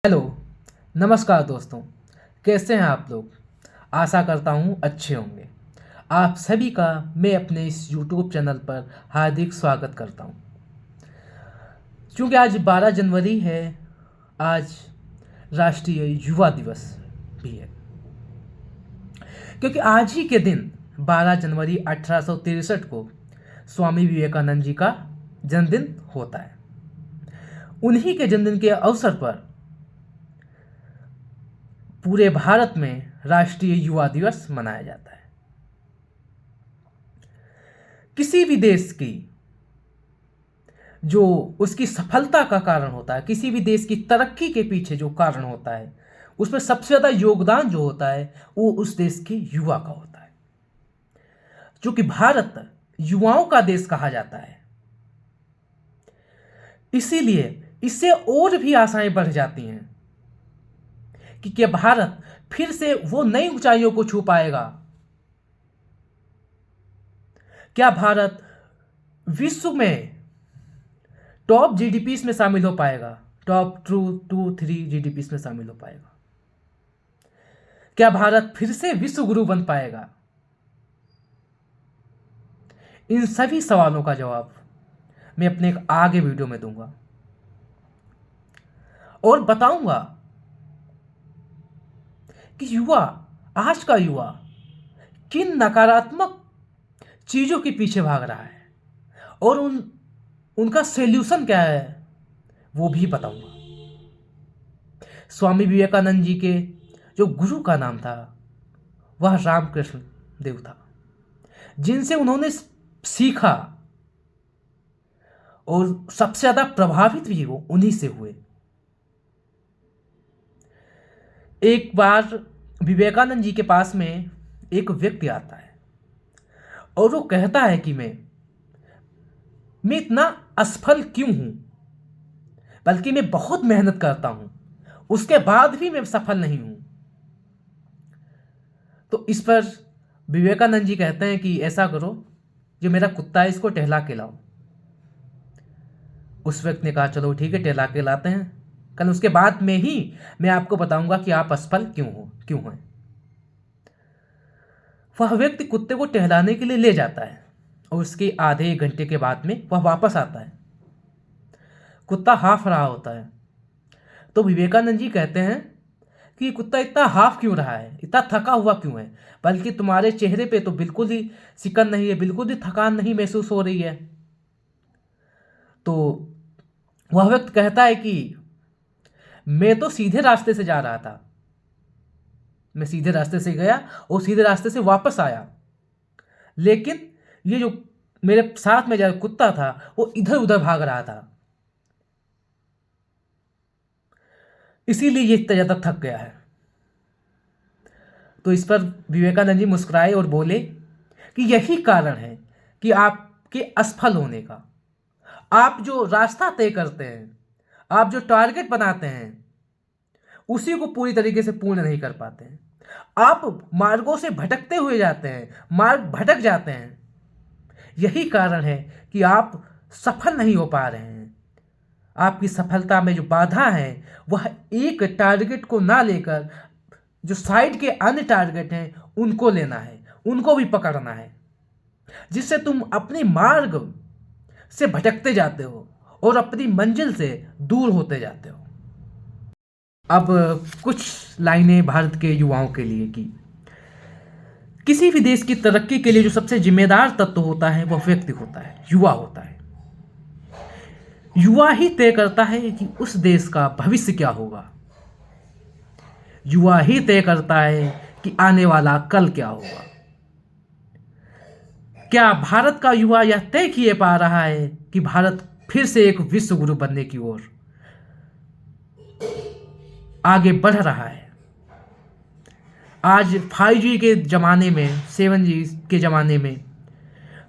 Hello. नमस्कार दोस्तों। कैसे हैं आप लोग? आशा करता हूँ अच्छे होंगे। आप सभी का मैं अपने इस यूट्यूब चैनल पर हार्दिक स्वागत करता हूँ। क्योंकि आज 12 जनवरी है, आज राष्ट्रीय युवा दिवस भी है। क्योंकि आज ही के दिन 12 जनवरी 1863 को स्वामी विवेकानंद जी का जन्मदिन होता है। उन्हीं के जन्मदिन के अवसर पर पूरे भारत में राष्ट्रीय युवा दिवस मनाया जाता है। किसी भी देश की जो उसकी सफलता का कारण होता है, किसी भी देश की तरक्की के पीछे जो कारण होता है, उसमें सबसे ज़्यादा योगदान जो होता है वो उस देश के युवा का होता है। क्योंकि भारत युवाओं का देश कहा जाता है, इसीलिए इससे और भी आशाएं बढ़ जाती हैं कि क्या भारत फिर से वो नई ऊंचाइयों को छू पाएगा। क्या भारत विश्व में टॉप जीडीपी में शामिल हो पाएगा, टॉप 2-3 जीडीपी में शामिल हो पाएगा। क्या भारत फिर से विश्व गुरु बन पाएगा। इन सभी सवालों का जवाब मैं अपने एक आगे वीडियो में दूंगा और बताऊंगा कि युवा, आज का युवा किन नकारात्मक चीजों के पीछे भाग रहा है और उनका सॉल्यूशन क्या है वो भी बताऊंगा। स्वामी विवेकानंद जी के जो गुरु का नाम था वह रामकृष्ण देव था, जिनसे उन्होंने सीखा और सबसे ज्यादा प्रभावित भी वो उन्हीं से हुए। एक बार विवेकानंद जी के पास में एक व्यक्ति आता है और वो कहता है कि मैं इतना असफल क्यों हूं, बल्कि मैं बहुत मेहनत करता हूं, उसके बाद भी मैं सफल नहीं हूं। तो इस पर विवेकानंद जी कहते हैं कि ऐसा करो, जो मेरा कुत्ता है इसको टहला के लाओ। उस व्यक्ति ने कहा चलो ठीक है, टहला के लाते हैं, कल उसके बाद में ही मैं आपको बताऊंगा कि आप असफल क्यों हैं। वह व्यक्ति कुत्ते को टहलाने के लिए ले जाता है और उसके आधे एक घंटे के बाद में वह वापस आता है। कुत्ता हाफ रहा होता है। तो विवेकानंद जी कहते हैं कि कुत्ता इतना हाफ क्यों रहा है, इतना थका हुआ क्यों है, बल्कि तुम्हारे चेहरे पे तो बिल्कुल ही सिकन नहीं है, बिल्कुल ही थकान नहीं महसूस हो रही है। तो वह व्यक्ति कहता है कि मैं तो सीधे रास्ते से जा रहा था, मैं सीधे रास्ते से गया और सीधे रास्ते से वापस आया, लेकिन ये जो मेरे साथ में जो कुत्ता था वो इधर उधर भाग रहा था, इसीलिए ये इतना ज्यादा थक गया है। तो इस पर विवेकानंद जी मुस्कुराए और बोले कि यही कारण है कि आपके असफल होने का। आप जो रास्ता तय करते हैं, आप जो टारगेट बनाते हैं, उसी को पूरी तरीके से पूर्ण नहीं कर पाते हैं। आप मार्गों से भटकते हुए जाते हैं, मार्ग भटक जाते हैं। यही कारण है कि आप सफल नहीं हो पा रहे हैं। आपकी सफलता में जो बाधा है वह एक टारगेट को ना लेकर जो साइड के अन्य टारगेट हैं उनको लेना है, उनको भी पकड़ना है, जिससे तुम अपने मार्ग से भटकते जाते हो और अपनी मंजिल से दूर होते जाते हो। अब कुछ लाइनें भारत के युवाओं के लिए की। किसी भी देश की तरक्की के लिए जो सबसे जिम्मेदार तत्व होता है वह व्यक्ति होता है, युवा होता है। युवा ही तय करता है कि उस देश का भविष्य क्या होगा। युवा ही तय करता है कि आने वाला कल क्या होगा। क्या भारत का युवा यह तय किए पा रहा है कि भारत फिर से एक विश्व गुरु बनने की ओर आगे बढ़ रहा है। आज 5G के ज़माने में, 7G के ज़माने में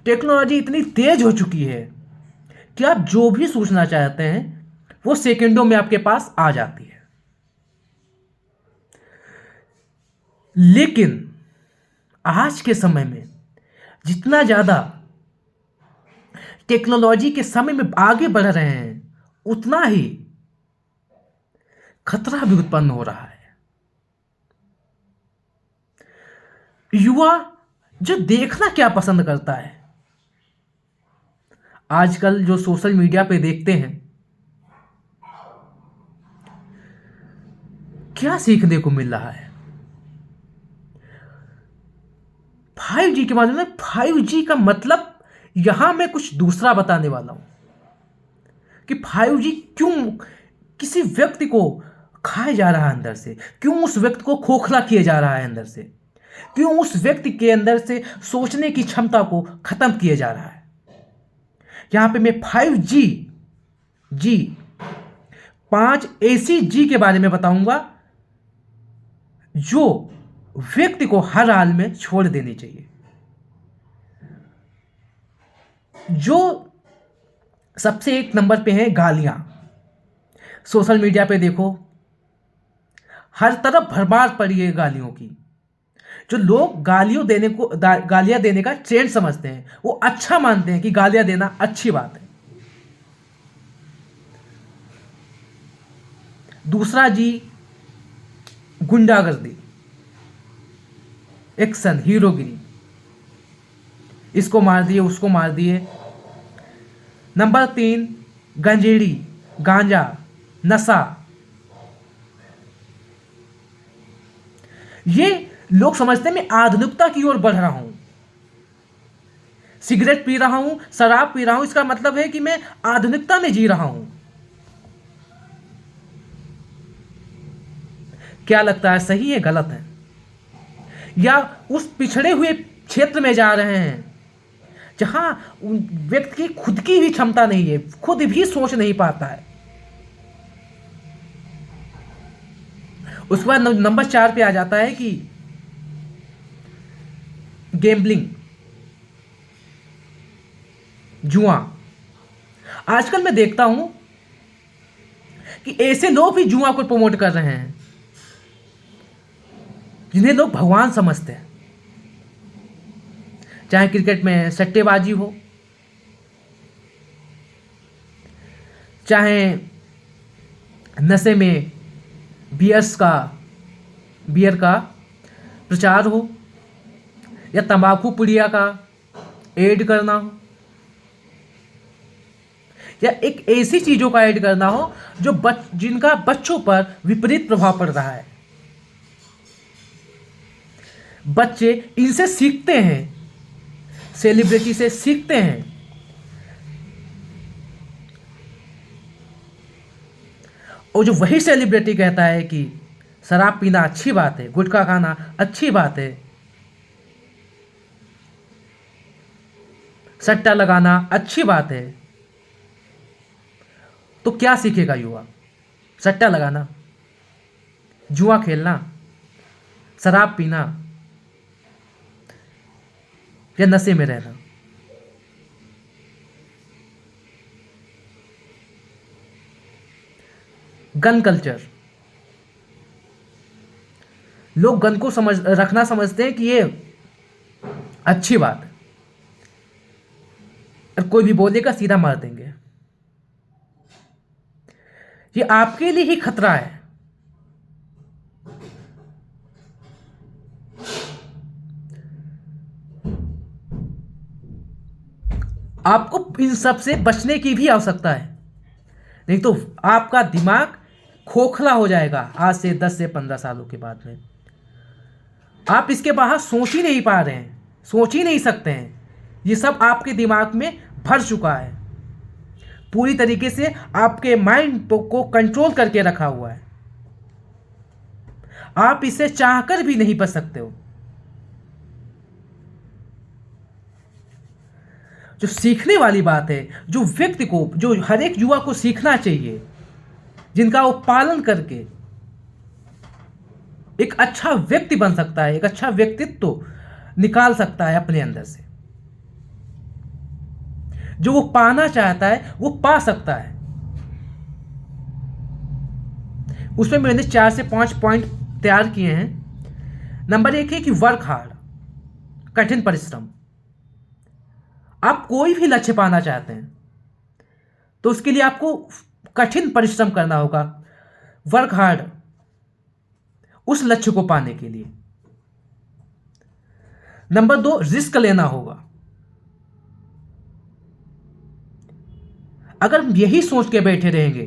टेक्नोलॉजी इतनी तेज हो चुकी है कि आप जो भी सूचना चाहते हैं वो सेकंडों में आपके पास आ जाती है। लेकिन आज के समय में जितना ज़्यादा टेक्नोलॉजी के समय में आगे बढ़ रहे हैं, उतना ही खतरा भी उत्पन्न हो रहा है। युवा जो देखना क्या पसंद करता है, आजकल जो सोशल मीडिया पे देखते हैं, क्या सीखने को मिल रहा है 5G के माध्यम से। 5G का मतलब यहां मैं कुछ दूसरा बताने वाला हूं कि 5G क्यों किसी व्यक्ति को खाया जा रहा है अंदर से, क्यों उस व्यक्ति को खोखला किया जा रहा है अंदर से, क्यों उस व्यक्ति के अंदर से सोचने की क्षमता को खत्म किया जा रहा है। यहां पे मैं 5G 5 ऐसी जी के बारे में बताऊंगा जो व्यक्ति को हर हाल में छोड़ देनी चाहिए। जो सबसे एक नंबर पे है गालियां। सोशल मीडिया पे देखो, हर तरफ भरमार पड़ी है गालियों की। जो लोग गालियां देने का ट्रेंड समझते हैं, वो अच्छा मानते हैं कि गालियां देना अच्छी बात है। दूसरा जी, गुंडागर्दी, एक्शन, हीरोगिरी, इसको मार दिए, उसको मार दिए। नंबर 3, गंजेड़ी, गांजा, नशा। ये लोग समझते हैं मैं आधुनिकता की ओर बढ़ रहा हूं, सिगरेट पी रहा हूं, शराब पी रहा हूं, इसका मतलब है कि मैं आधुनिकता में जी रहा हूं। क्या लगता है, सही है गलत है? या उस पिछड़े हुए क्षेत्र में जा रहे हैं जहां व्यक्ति की खुद की भी क्षमता नहीं है, खुद भी सोच नहीं पाता है। उसके बाद नंबर 4 पे आ जाता है कि गैम्बलिंग, जुआ। आजकल मैं देखता हूं कि ऐसे लोग भी जुआ को प्रमोट कर रहे हैं जिन्हें लोग भगवान समझते हैं। चाहे क्रिकेट में सट्टेबाजी हो, चाहे नशे में बियर का प्रचार हो, या तंबाकू पुड़िया का ऐड करना हो, या एक ऐसी चीजों का ऐड करना हो जो जिनका बच्चों पर विपरीत प्रभाव पड़ रहा है। बच्चे इनसे सीखते हैं, सेलिब्रिटी से सीखते हैं। और जो वही सेलिब्रिटी कहता है कि शराब पीना अच्छी बात है, गुटखा खाना अच्छी बात है, सट्टा लगाना अच्छी बात है, तो क्या सीखेगा युवा? सट्टा लगाना, जुआ खेलना, शराब पीना, या नशे में रहना। गन कल्चर, लोग गन को रखना समझते हैं कि ये अच्छी बात है, और कोई भी बोलेगा सीधा मार देंगे। ये आपके लिए ही खतरा है। आपको इन सब से बचने की भी आवश्यकता है, नहीं तो आपका दिमाग खोखला हो जाएगा आज से 10 से 15 सालों के बाद में। आप इसके बाहर सोच ही नहीं पा रहे हैं, सोच ही नहीं सकते हैं। ये सब आपके दिमाग में भर चुका है, पूरी तरीके से आपके माइंड को कंट्रोल करके रखा हुआ है। आप इसे चाहकर भी नहीं बच सकते हो। जो सीखने वाली बात है, जो व्यक्ति को, जो हर एक युवा को सीखना चाहिए, जिनका वो पालन करके एक अच्छा व्यक्ति बन सकता है, एक अच्छा व्यक्तित्व निकाल सकता है अपने अंदर से। जो वो पाना चाहता है वो पा सकता है। उसमें मैंने 4 से 5 पॉइंट तैयार किए हैं। नंबर 1 है कि वर्क हार्ड, कठिन परिश्रम। आप कोई भी लक्ष्य पाना चाहते हैं तो उसके लिए आपको कठिन परिश्रम करना होगा। वर्क हार्ड उस लक्ष्य को पाने के लिए। नंबर 2, रिस्क लेना होगा। अगर हम यही सोच के बैठे रहेंगे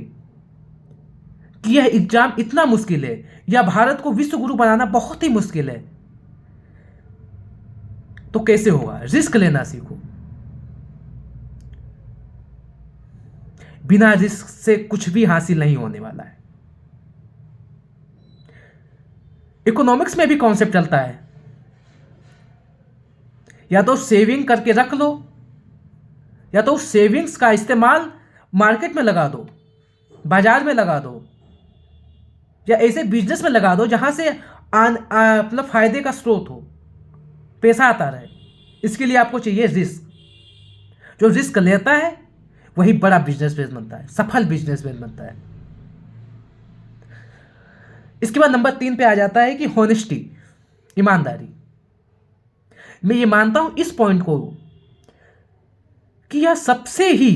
कि यह एग्जाम इतना मुश्किल है या भारत को विश्व गुरु बनाना बहुत ही मुश्किल है, तो कैसे होगा? रिस्क लेना सीखो। बिना रिस्क से कुछ भी हासिल नहीं होने वाला है। इकोनॉमिक्स में भी कॉन्सेप्ट चलता है, या तो सेविंग करके रख लो, या तो उस सेविंग्स का इस्तेमाल मार्केट में लगा दो, बाजार में लगा दो, या ऐसे बिजनेस में लगा दो जहां से मतलब फायदे का स्रोत हो, पैसा आता रहे। इसके लिए आपको चाहिए रिस्क। जो रिस्क लेता है वही बड़ा बिजनेसमैन बनता है, सफल बिजनेसमैन बनता है। इसके बाद नंबर 3 पे आ जाता है कि हॉनेस्टी, ईमानदारी। मैं ये मानता हूं इस पॉइंट को कि यह सबसे ही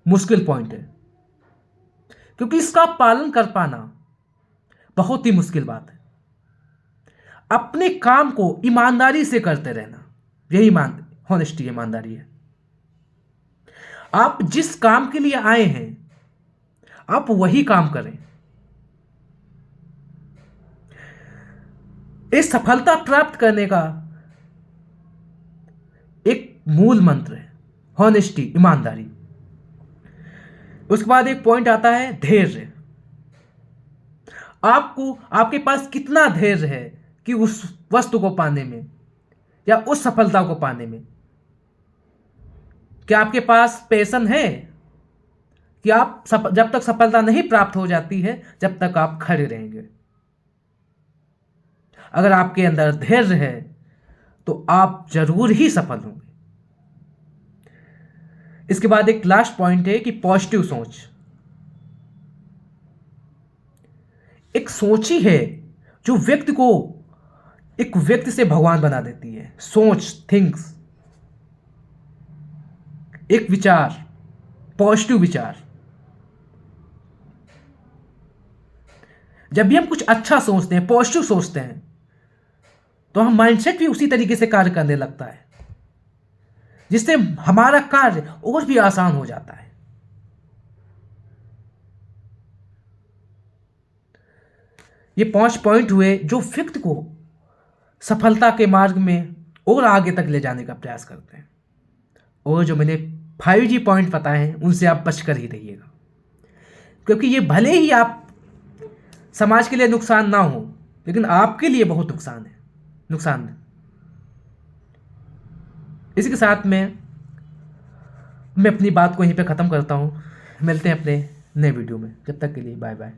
मुश्किल पॉइंट है, क्योंकि इसका पालन कर पाना बहुत ही मुश्किल बात है। अपने काम को ईमानदारी से करते रहना, यही हॉनेस्टी, ईमानदारी है। आप जिस काम के लिए आए हैं आप वही काम करें। इस सफलता प्राप्त करने का एक मूल मंत्र है हॉनेस्टी, ईमानदारी। उसके बाद एक पॉइंट आता है धैर्य। आपके पास कितना धैर्य है कि उस वस्तु को पाने में या उस सफलता को पाने में। क्या आपके पास पैशन है कि आप जब तक सफलता नहीं प्राप्त हो जाती है जब तक आप खड़े रहेंगे। अगर आपके अंदर धैर्य है तो आप जरूर ही सफल होंगे। इसके बाद एक लास्ट पॉइंट है कि पॉजिटिव सोच। एक सोच ही है जो व्यक्ति को एक व्यक्ति से भगवान बना देती है। सोच, थिंक्स, एक विचार, पॉजिटिव विचार। जब भी हम कुछ अच्छा सोचते हैं, पॉजिटिव सोचते हैं, तो हम माइंडसेट भी उसी तरीके से कार्य करने लगता है, जिससे हमारा कार्य और भी आसान हो जाता है। ये 5 पॉइंट हुए जो व्यक्ति को सफलता के मार्ग में और आगे तक ले जाने का प्रयास करते हैं। और जो मैंने 5G पॉइंट बताए हैं उनसे आप बचकर ही रहिएगा, क्योंकि ये भले ही आप समाज के लिए नुकसान ना हो, लेकिन आपके लिए बहुत नुकसान है। इसी के साथ मैं अपनी बात को यहीं पे ख़त्म करता हूँ। मिलते हैं अपने नए वीडियो में, जब तक के लिए बाय बाय।